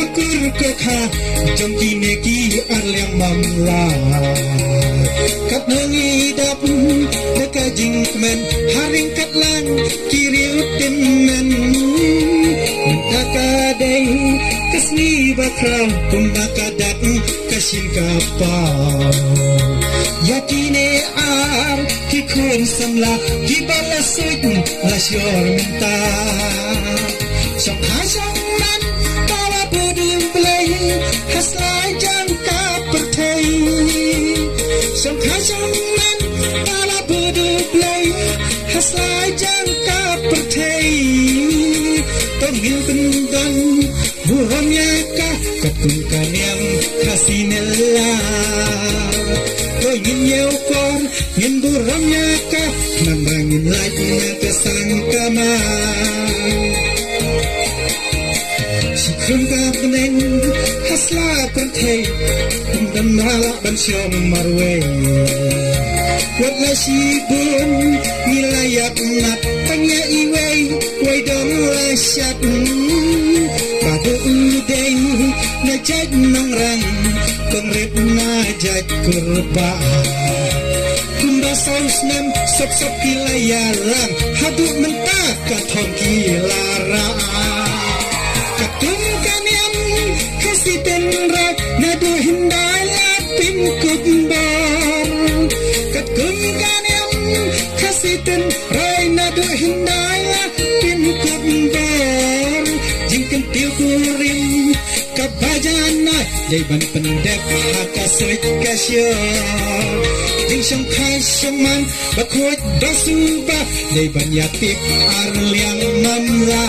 syukur kekha jom kineki arliang mamla kat nangidap dekajing men haring katlang kiriu timmen mentakadai kasni bakram kumbakadat kasin kapal yakine ar kikun samla kibalasut lasyor minta Song man tawa budum play haslai jangka pertai Song man tawa budum play haslai jangka pertai Tongil bendon buramnya ka katungkan yang kasinella Tongil yeukor ngin buramnya ka nambangin lagi kesangkama Kumka peneng hasla pertai dan malak ban syom marwe Wala sibun nilayak mat tanya iway way dong lasyat Bado udeng najad nangrang pengrip najad kurba Kumba saus nem sop-sop kilayaran haduk mentah kathong kilaraan Katungkan yang kasih tenrak nadu hindala pin kumbar Katungkan yang kasih tenrak nadu hindala pin kumbar Jingkan tiu kurim kabajana Jaiban pendek haka suit kasya Jing syang kai syangman bakuat dasuba Jaiban yapik arliang mamla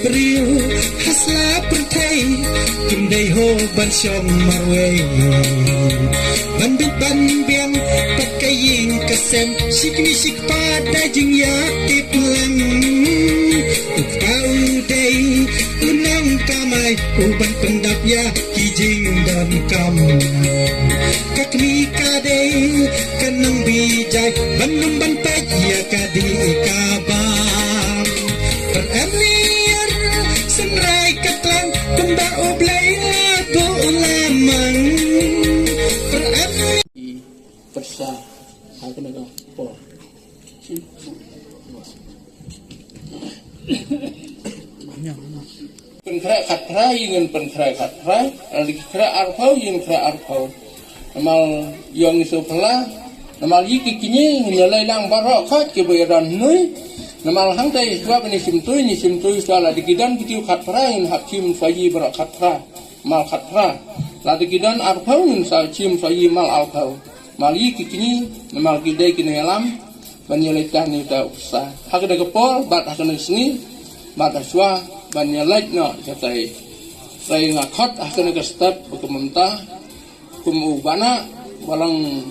Bril hasla pertai Kindai ho ban syom marwe Bandit ban biang pakai ying kesem Sikni sik pada jing yakip lem Ukau day unang kamay Uban pendap ya kijing dan kamu Kakni kadai kanang bijay Banang ban pajya kadi kabang Peramir senrai katlang Kemba oblay lagu ulamang Peramir Persa Aku nak apa Penkera katra ingin penkera katra Lagi kera arpau ingin kera arpau Namal yang isu pela Namal yiki kini Nyalai lang barok kat kebayaran nui Namal hang tay sebab ni simtui soal dikidan kitiu khatra in hak cim sayi berak khatra mal khatra la dikidan arpau in sa cim sayi mal alpau mali kikini namal gidai kini alam banyalaikan ni ta usah hak da kepol bat hak ni sini bat aswa banyalait no jatai sai ngakot hak ni step kementah kumu bana walang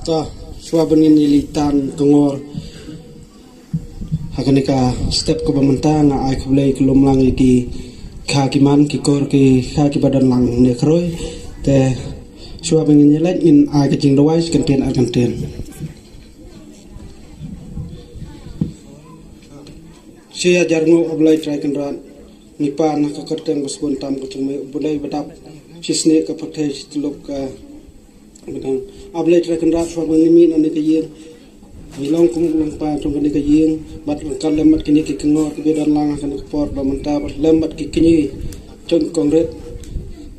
ta swa benin yilitan kengor Hakanika step ko bamanta na ay kublay kulum lang iki kakiman kikor ki kaki badan lang ne kroy te suwa bengin yelat in ay kajing dawais kantin alkantin siya jarngo oblay try kanran nipa na kakarteng basbun tam ko chume bulay badap sisne ka patay tulok ka bedang oblay try kanran suwa bengin min ani kayeng Hilong kumulong pa trong kini kayeng bat kan lemat kini kikengor kebedan lang akan kepor bamanta bat lemat kikini con kongret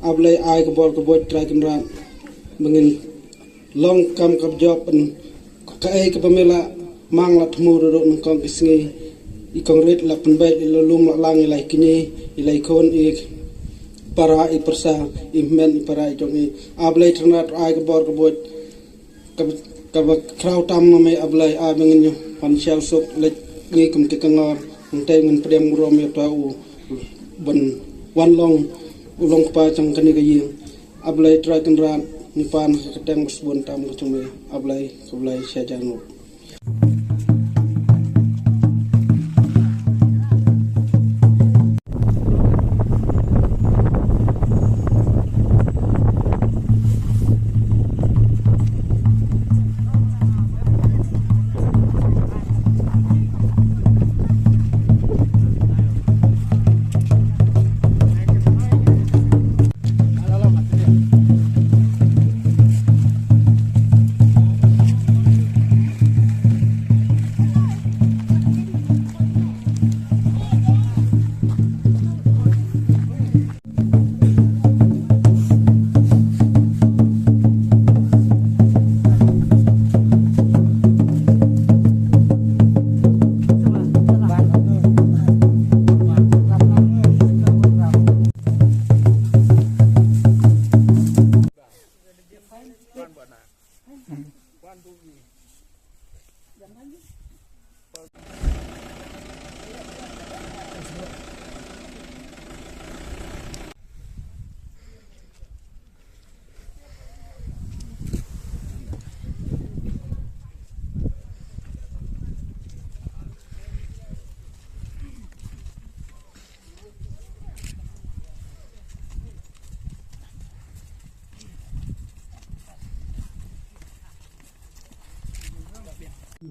ablay ai kebor kebot try kenran mengin long kam kap job pen kae ke pamela mang lat mu ro nang kong kisngi i kongret la penbait lulum lang ilai kini ilai kon i para i persa i men i para i jong i ablay ternat ai kebor kebot Kalau crowd tam nama ablay abangin yo pansial sok lek ngi kum kekengor ntai ngan pedem rom yo tau ban wan long ulong pa chang kani kayi ablay try kenran ni pan keteng busbon tam kucung ablay syajano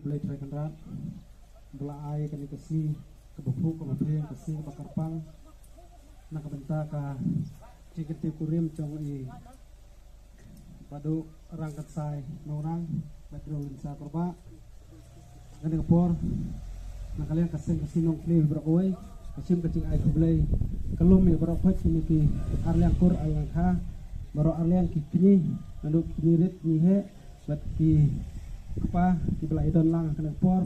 boleh terakan rat bola air kan dikasih ke bubuk ke mafia kasih ke karpang nak bentar ke cikit kurim cong padu rangkat sai orang background sa korba kan ngepor nak kalian kasih nong play berakoi kasim kecing air boleh kelum ya berakoi kini ki arlian kur arlian kha baru arlian kini nanduk kini rit nihe bat ki apa ki belai don lang kan ngepor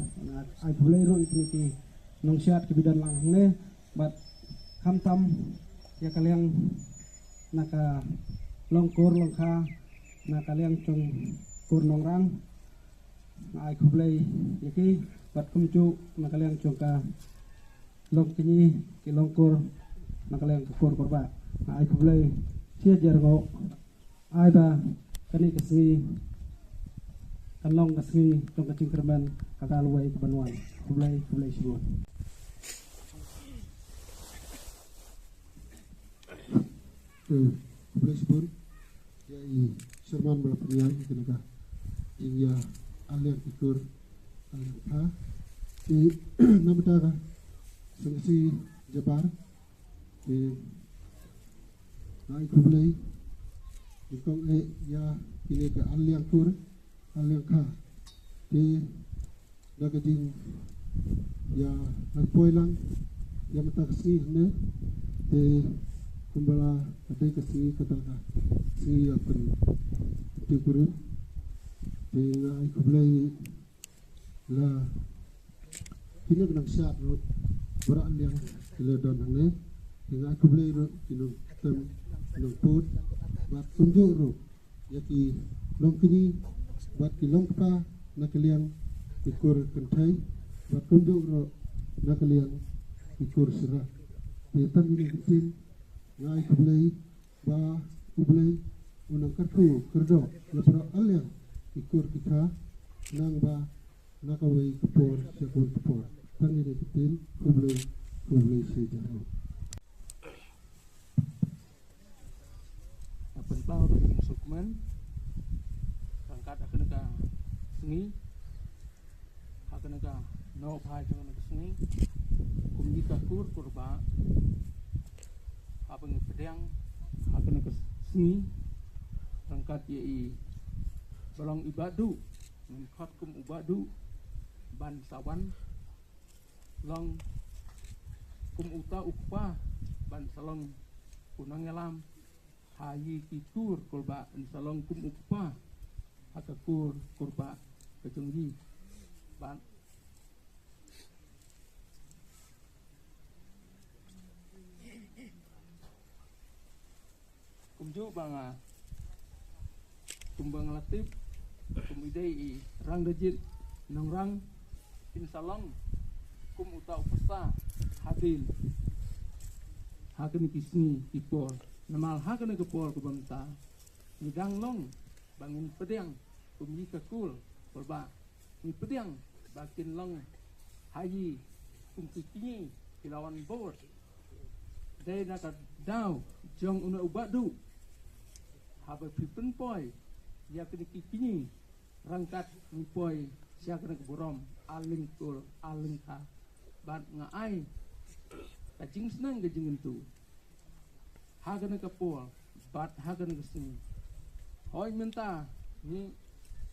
air boleh ro kini ki nong syat ki bidan lang ne bat kamtam ya kalian naka longkur longkha na kalian cung kur nong rang na ai kublai yaki bat kumcu na kalian cung ka long kini ki longkur na kalian kur korba na ai kublai sia jargo ai ba kani kasi kanlong kasi cung ka cingkerban kata luai ke banwan kublai sibun kublai sibun ya Sherman berperiang ketika ia alian ikur alian ha di namadaga sengsi jabar di naik kublai di kong ya ini ke alian kur alian ha di nagajing ya nagpoilang ya mataksi ne di kumbala ada kasi kataka si akan dikurin dengan kublai la kini kena siap ro beran yang kilo don hane dengan kublai ro kilo tem kilo put buat tunjuk ro yaki long kini buat kilong pa nak kalian ikur kentai buat tunjuk ro nak kalian ikur serah petan ini kecil ngai kublai ba kublai unang kartu kerdo lepro alian ikur kita nang ba nakawai kepor siapun kepor tangi de kitin kublai sejarah apa tahu dengan sukman rangkat akan ka sengi akan ka no pai dengan sengi kumji kakur kurba apa ngi pedang akan ka sengi rangkat yai balong ibadu mengkot kum ubadu ban sawan long kum uta ukpa ban salong kunang ngelam hayi kikur kurba salong kum ukpa akakur kurba kecungji ban kumju banga kumbang latip kumidai rang dejit nang rang insalong kum uta upasa hadil hakan kisni ipor namal hakan kepor kubamta nidang long bangin pedang kumyi kakul korba ni pedang bakin long hayi kum kikini kilawan bor dai naka daw jong una ubadu haba pipen poi ya kini kikini rangkat ni poi sia kena keburom aling kul aling ka bat ngaai kacing senang kajing tu ha kena kapol bat ha kena kesini hoi minta ni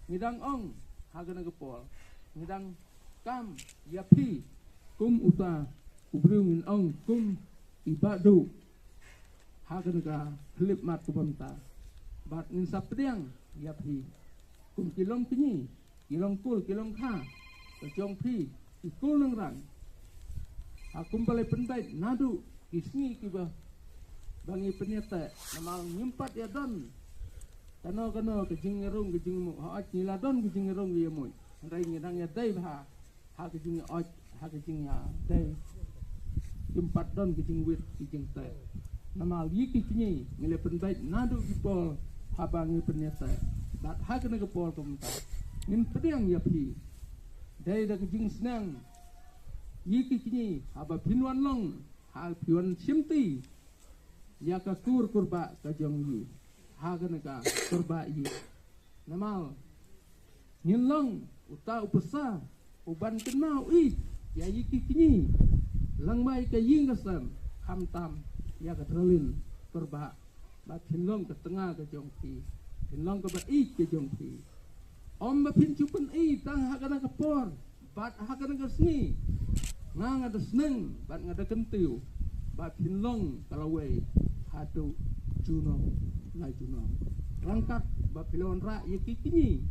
ngidang ong ha kena kapol ngidang kam ya pi kum uta ubrung ong kum ibadu ha kena ka flip mat kubamta bat ngin sapdiang ya pi kum kilong kini kilong kul kilong kha kejong pi ikul nang rang akum balai penbait nadu kisni kiba bangi penyata namal nyempat ya don kano kejing ngerung kejing mu ha nyila don kejing ngerung ya mu rai ngidang ya dai ha kejing ha kejing ya dai nyempat don kejing wit kejing ta namal yiki kini ngile penbait nadu kipol habangi penyata bat ha kena kepol kumta nin pedang ya pi dai da kejing senang yiki kini haba pinwan long ha piwan simti ya ka kurba ka jong yi ha kena ka kurba yi namal nin long uta upasa uban kenau ya yiki kini lang mai ka ying kasam ham tam ya ka trolin perba ba thinlong ka tengah ka jongpi thinlong ka ba ke jongpi om ba phin chupan tang hakana ka por bat hakana ka sni ngang ada seneng bat ngada kentiu ba thinlong kalawe hatu juno lai juno rangkat ba pilon ra yiki kini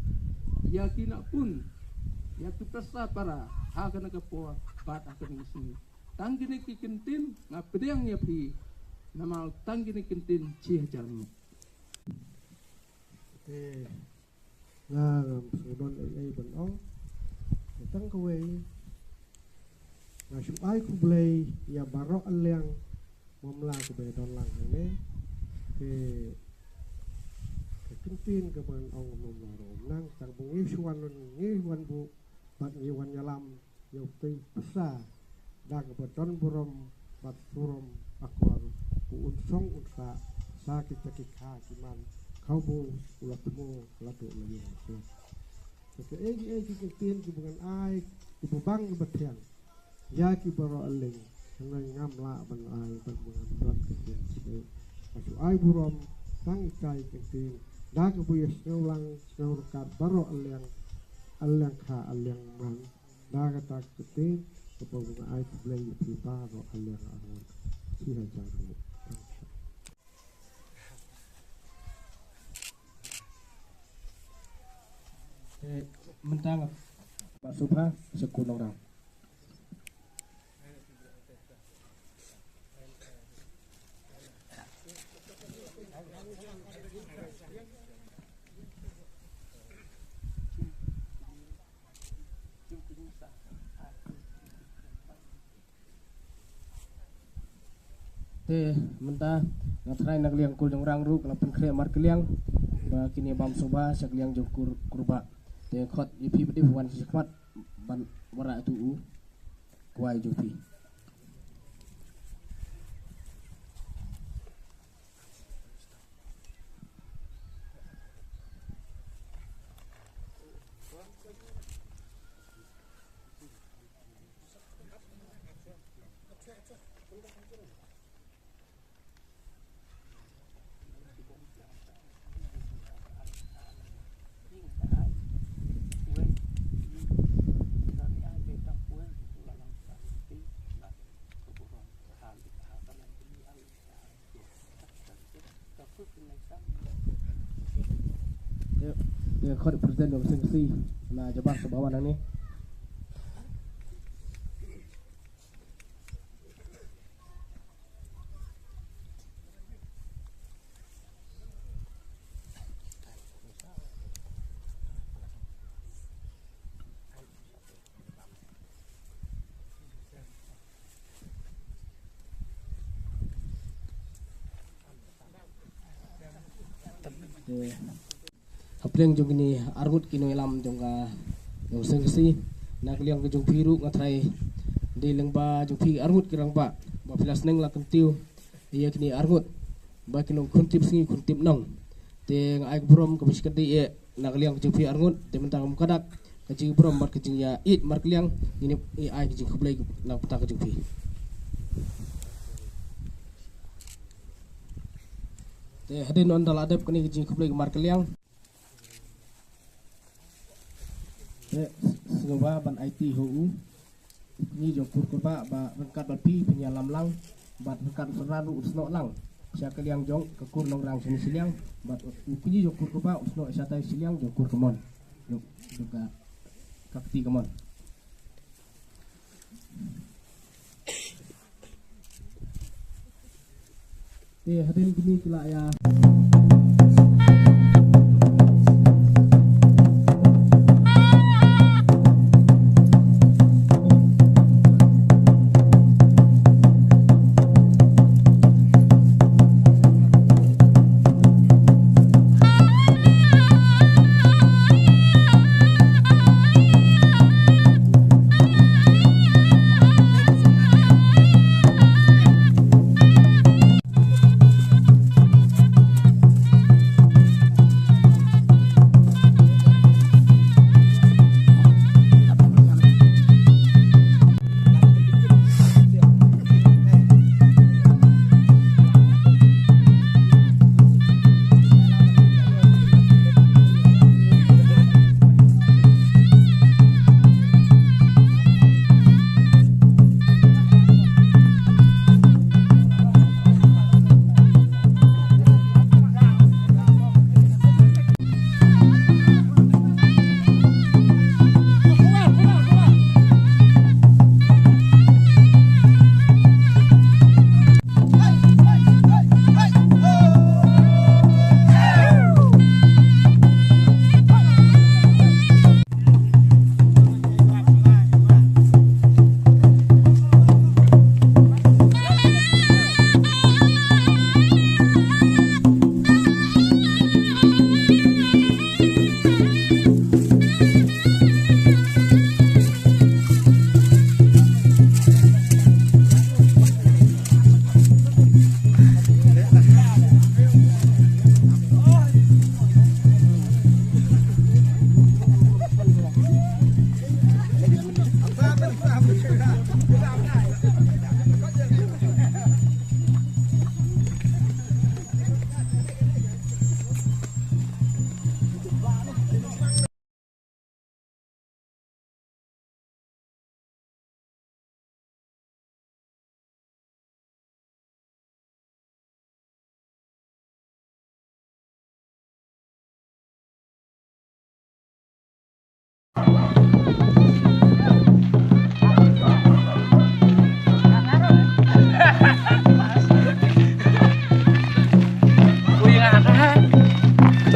ya kina pun ya tu pesa para hakana ka por bat hakana sni tanggini kikintin ngapedang ya pi nama tanggini kintin cih jamu nga sudon ai ban ong tang ko we nga shu ai ku blei ya barok alyang momla ku be don lang ne ke kintin ke ban ong mom la rom nang tang bu ngi wan bu bat ngi wan yalam yo ti pasa dak beton burom bat burom akwar bu unsong unsa sakit kika kiman kau bu ulat temu latu lagi so kitin ki bukan ai ki bang betiang ya ki baro aling nang ngamla ban ai ban bukan kitin ki asu ai burom tang kai kitin dak bu yes ngulang ngurkat baro alang kha alang man dak tak kitin kepada ai play pipa ro alang aron si hajaru mentang Pak Subha sekunong orang. Mentah ngatrai nak liang kul jong rang ru kelapan kre mar keliang ba kini bam Subha sak liang jong kurba te khot ipi bedi wan sikmat ban wara tu kuai jupi khot presiden dong sengsi na jabar sebawan ni Hapleng jong ini argut kino elam jong ka jong sengsi nak liang ke jong piru ngatrai di lengba jong pi argut kirang ba pilas neng la kentiu iya kini argut ba kino kuntip singi kuntip nong te ngai brom ke biskadi e nak liang ke jong pi argut te mentang kadak ke jing brom mat ke jing ya it mar liang ini ai ke jing kublai nak peta ke jong pi te hadin on dal adab kini ke jing kublai mar liang sengawa ban IT HU ni jong kurba ba rengkat ban pi penyalam lang bat rengkat seranu usno lang sia kaliang jong ke kur nong rang sini siliang bat ukni jong kurba usno satai siliang jong kur kemon juga kakti kemon hadirin gini kila ya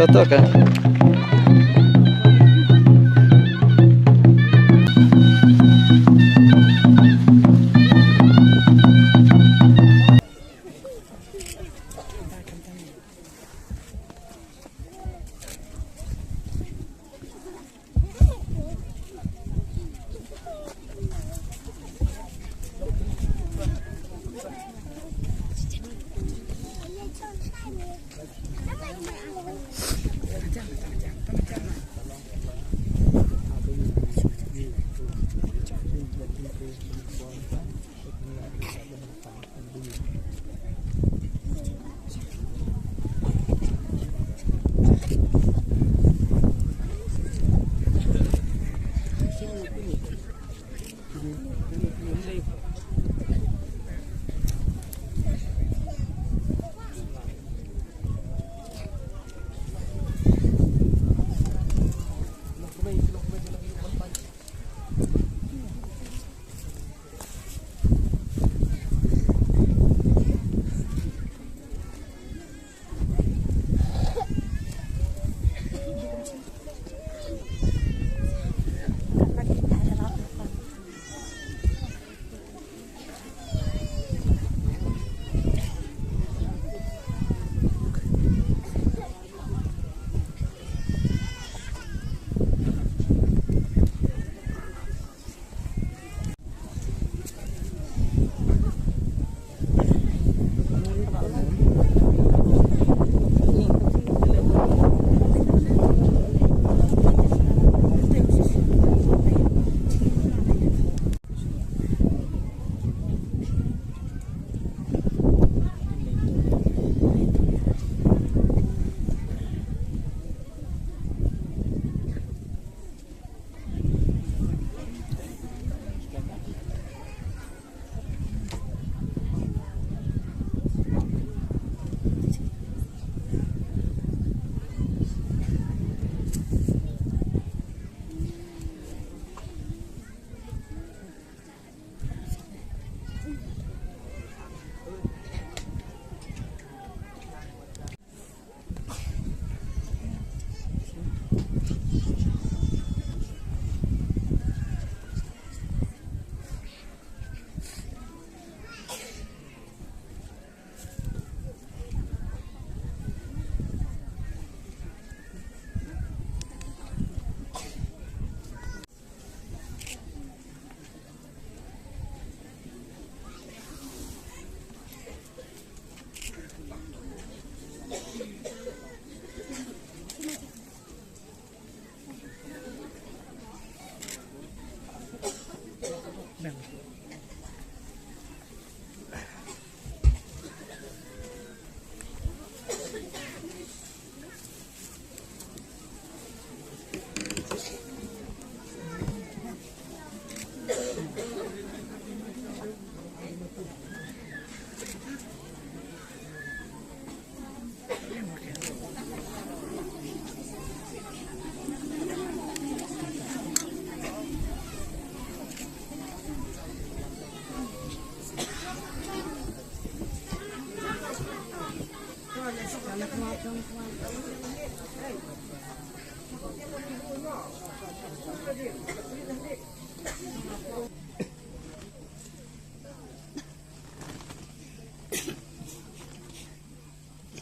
Toto kan.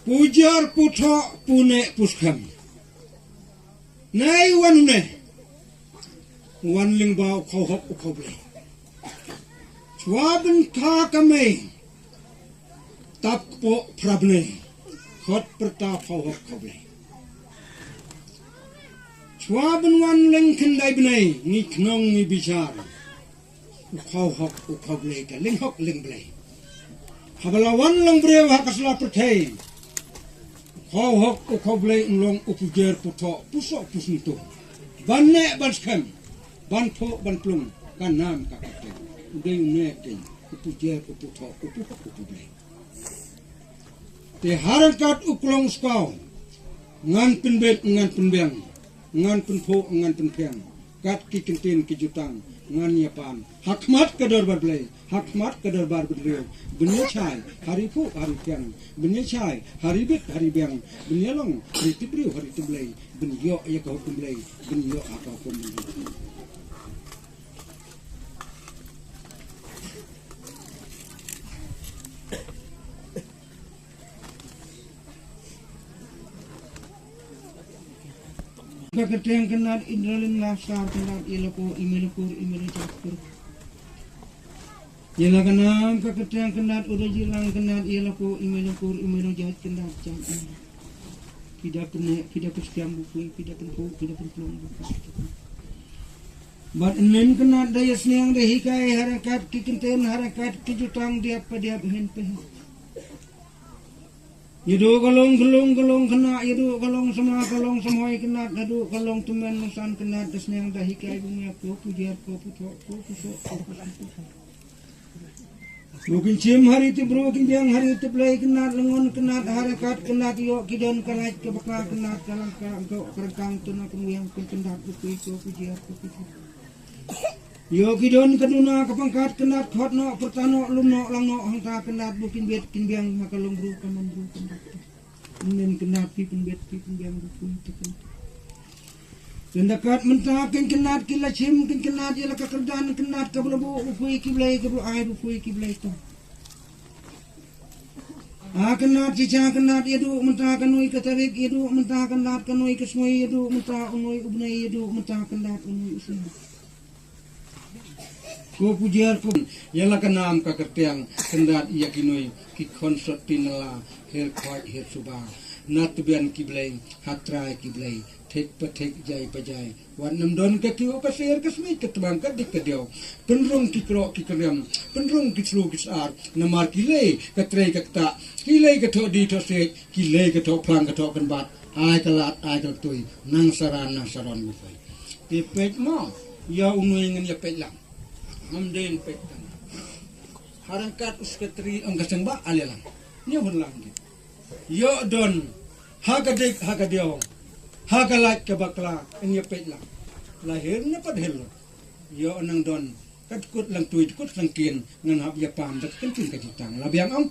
Pujar putra pune puskam. Nay wan ne. Wan ling bao khâu hop khâu ble. Chua ben tha kame. Tap po prabne. Khot perta khâu hop khâu ble. Chua ben wan ling kendai bne. Ni knong ni bichar. Khâu hop khâu ble ka ling hop ling ble. Habala wan lang brew hakasla perthei. Khâu hok khâu ble long upujer puto pusok pusinto. Banne banskem. Ban pho ban plung kan nam ka kate. Udai ne te upujer uputo upuble. Te harakat uklong skau. Ngan pinbet ngan pinbeng. Ngan pinpho ngan pinpeng. Kat ki kintin ki jutang. ngan yapan hakmat kadar berblay hakmat kadar bar berdriu benya chai hari pu hari piang benya chai hari bit hari biang benya long hari tibriu hari tiblay benyo ya kau kumblay benyo akau kumblay Kakateng kenat idralin lasar kenat ilako imilakur imilakur. Yela kenam kakateng kenat udah jilang kenat ilako imilakur imilakur kenat jangan. Tidak kesekian buku, tidak penuh buku. Bat enem kenat daya senang dehikai harakat kikenten harakat kejutang dia pada behen pehen. Yadu galong kena, yadu galong semua kena, yadu galong tumen nusan kena, desneng dahikai bumi aku pujiar ko putok. Mungkin cim hari itu bro, kinjang hari itu play kena, lengon kena, harakat kena, yo kidon kalaj kebakar kena, kalang kau kerekang tunak yang kena buku ko pujiar ko putok. Yo kidon kaduna kapangkat kenat khot no pertano lumno langno hangta kenat bukin bet kinbiang makalong bru kaman bru kenat nen kenat pi bet pi kinbiang bukin tekan kendakat mentakin kenat kila chim kin kenat ila kakerdan kenat kablabu ufui kiblai kablu ai ufui kiblai to kenat cica kenat yadu mentakan ui katarik yadu mentakan lat kanui kesmoi yadu menta unui ubnai yadu mentakan lat unui usun ko pujiar ko yala kanam ka kertiang kendat yakinoi ki konsert tinala her khoi her suba nat bian kiblai hatrai kiblai thek pathek jai pajai wan nam don ka ki pa ser ka smai ka tbang ka dik ka dio penrong ki kro ki kriam penrong ki slu ki sar namar ki le ka trei ka ta ki le ka tho di tho se ki le ka tho phang ka tho kan bat ai ka lat ai ka tui nang saron mi fai ti pek mo ya unui ngan ya pelang Mamden pekan. Harakat uskatri angkasang ba alilang. Niya berlang gitu. Yo don hagadik hagadio. Hagalat kabakla anya petlang. Lahir na padhelo. Yo nang don katkut lang tuid kut lang kin ngan hab ya pam dak kentin kajitang. Labiang am.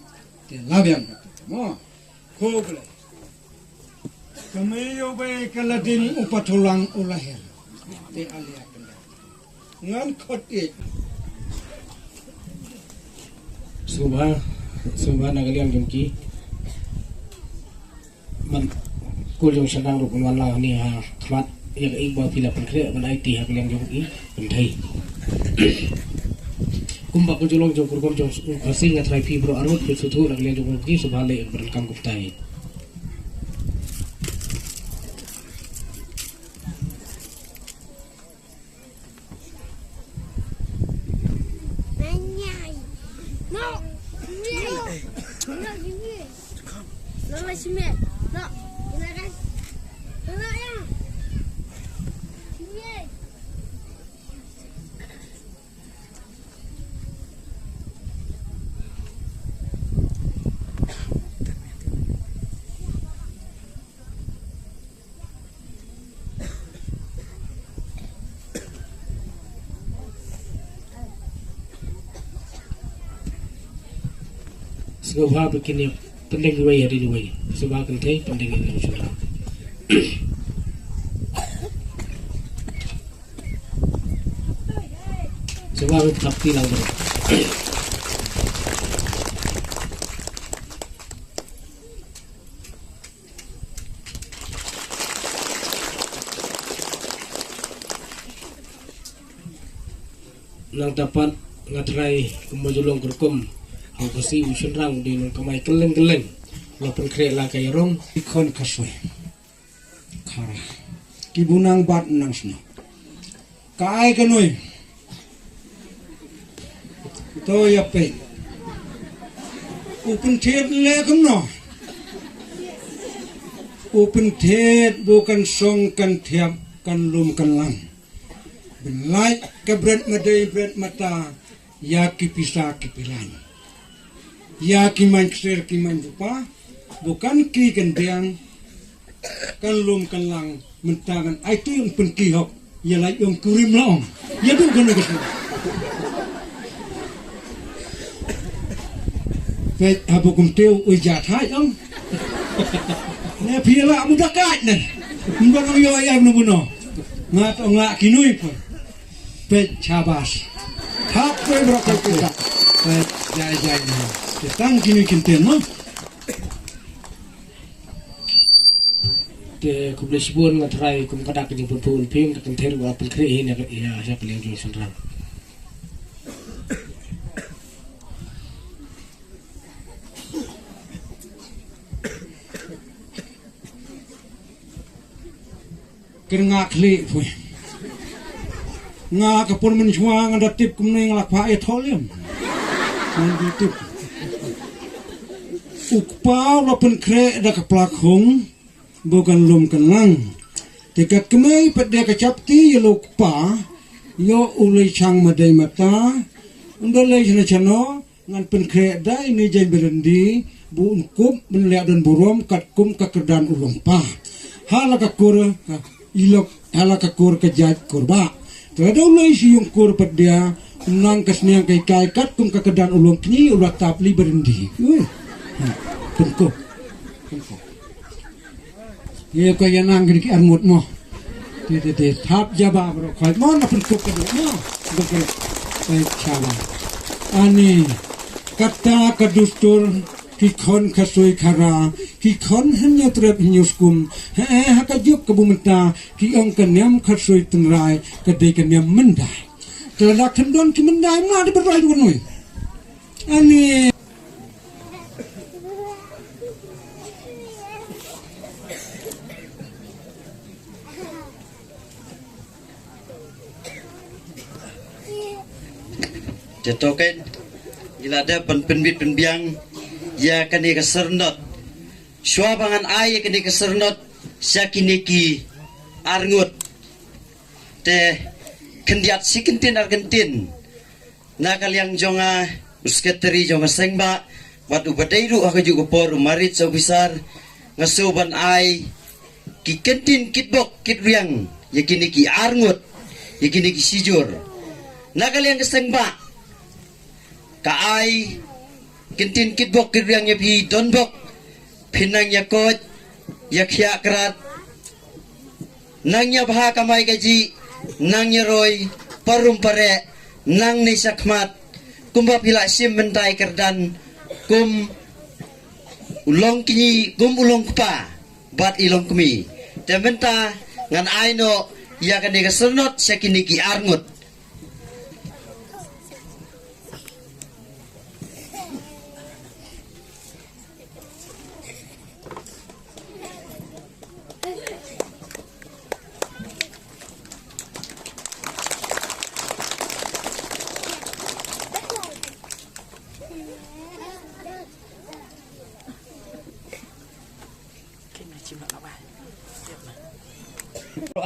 Te labiang. Mo. Ko bele. Kamayo be kaladin upatulang ulahir. Te alia ngan khotik subha nagaliang jungki man kuljung senang rupun wala ni ha khmat ya ikba pila penkre man IT hagaliang jungki penthai kumba kujulong jung kurkom jung khasing ngatrai pi bro arut ke suthu nagaliang jungki subha le berkam kuptai Subha begini penting gue ya di gue subha kente penting ini sudah subha tapi lang ber nang dapat ngatrai kumajulong kurkum aku si usun rang di nung kamai keleng lo penkre la kay rong ikon kaswe kara kibunang bat nang sno kai kanoi to yape open thet le kum no open thet bukan song kan thiam kan lum kan lang benlai kabret madai bret mata ya kipisa kipilan ya kiman kser kiman lupa bukan ki kendiang kan lum kan lang mentagan itu yang penkihok ya lai ong kurim laong ya dun kono kesu Pet abu kum teu uja thai ong ne pila muda kat ne mbang yo ya buno ngat ong la kinui pet chabas thap pe bro ko ta pet jai ni tang kinui kinten no te kubles bun ngatrai kum kadak jing pun ping tak ter wa pun kre ini ya siapa yang jing sandran kena kli pui nga kapun menjuang ada tip kumning lak pa etholium nanti tip ukpa walaupun kre ada keplak hong bukan lum kenang tiga kemai pada kecapti ya ukpa yo ulai chang madai mata undalai chana chano ngan pen kre da ini jai berendi bu unkup menliak dan burom kat kum kakerdan ulung pa halaka kur ilok halaka kur kejat kurba terada ulai si yung kur pada nang kesniang kai kai kat kum kakerdan ulung kini ulat tapli berendi penkup ye ko yanang gini armut mo te thap jaba bro khoi mo na penkup ke mo betul baik salah ani kata kadustur kikon kasoi khara kikon hanya trep nyuskum hakajuk kabumenta ki ong kenyam kasoi tengrai kedai kenyam mendai kelak tendon ki mendai ma ada berai dunoi ani Jatoken gila ada penbit penbiang ya kani kesernot swabangan ay kani kesernot sakiniki arngut te kendiat sikintin argentin nakal yang jonga usketeri jonga sengba wat ubadairu aku juga por marit so besar ngasuban ay kikentin kitbok kitriang yakiniki arngut yakiniki sijur nakal yang kesengba kaai kintin kitbok kiryang yapi donbok pinang yakot yakhya krat nangnya baha kamai gaji nangnya roy parum pare nang ni sakmat kumba pila sim mentai kerdan kum ulong kini kum ulong kupa bat ilong kumi tementa ngan aino yakani kesernot sakiniki arngut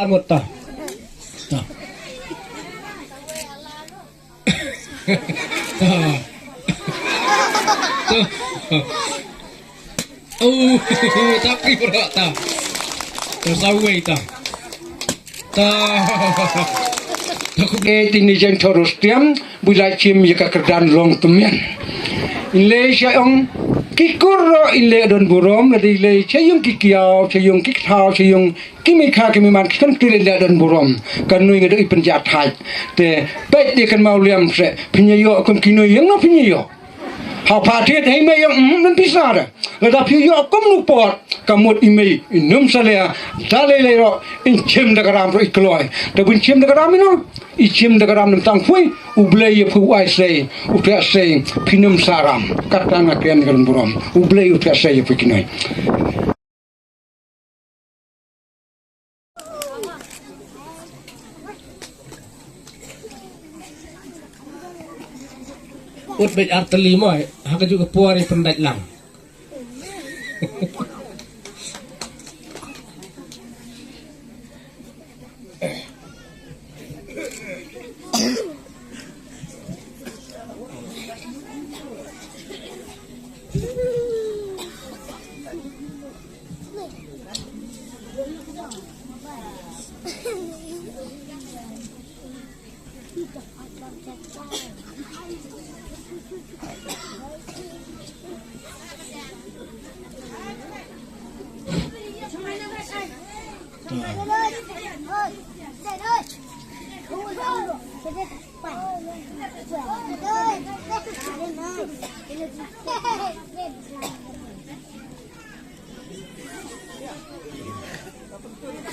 armut ta ta oh tapi berat ta tersawai ta aku tini jeng terus tiam bulai cim jika kerdan long tumian ile syong kikuro ile don burom ladi ile chayung kikiau chayung kikhau chayung kimika kimiman kan tu ile don burom kan nui ngado ipenjat hai te pet dia kan mau liam se penyayo kon kinoi yang no penyayo ha patet hai me yang nan pisara lada penyayo kom nu pot kamut imei inum salea dalele ro in chim dagaram ro ikloi te bun chim dagaram no i chim dagaram nam tang fui ublei pu ai sei upya sei pinum saram katanga ken kan burom ublei upya sei pu kinoi ut bet arteli mo haka juga puari pendat lang Ya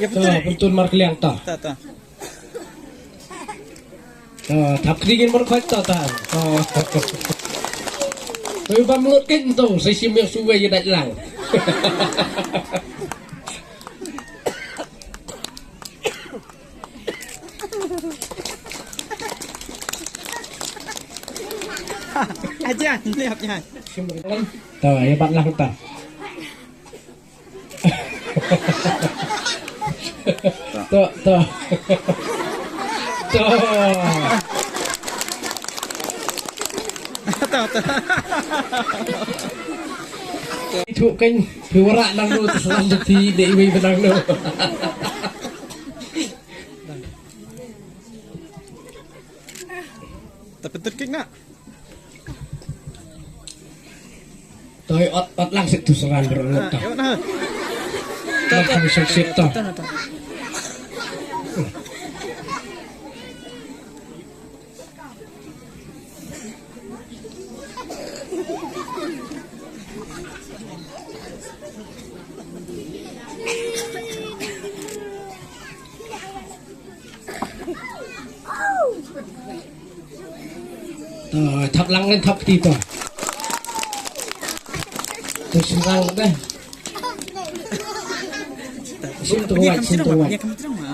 betul. Betul markliang ta. Thap kringin markhoi ta ta. Tôi bấm lốt kinh tổ xây xìm miệng xuôi như đại làng. Aja, lihat ya. Tuh, ya bạn lăng ta. Tuh. Tuh. Itu kan piwara nang lu terserah jadi dewi benang lu. Tapi terking nak. Toy ot lang sit tuseran berulut ta. Yuk nah. Lang kami sit ta. Thap lang lên thap ti to. Tôi xin răng đây. Xin tôi ngoại. Ya kamu terima.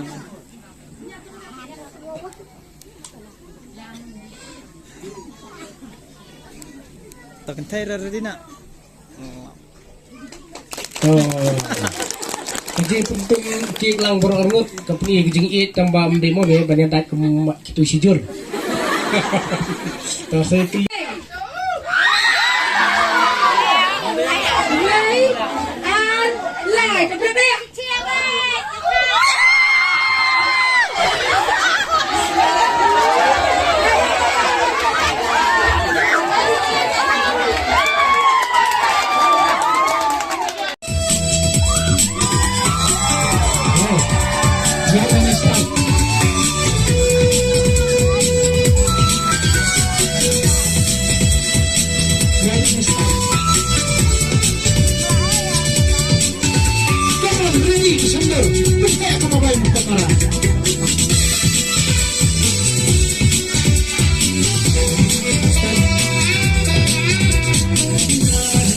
Tak kentai rari nak. Jadi untuk cik lang berangut company kijing it tambah demo be banyak tak kitu sijur. Terus saya Come on,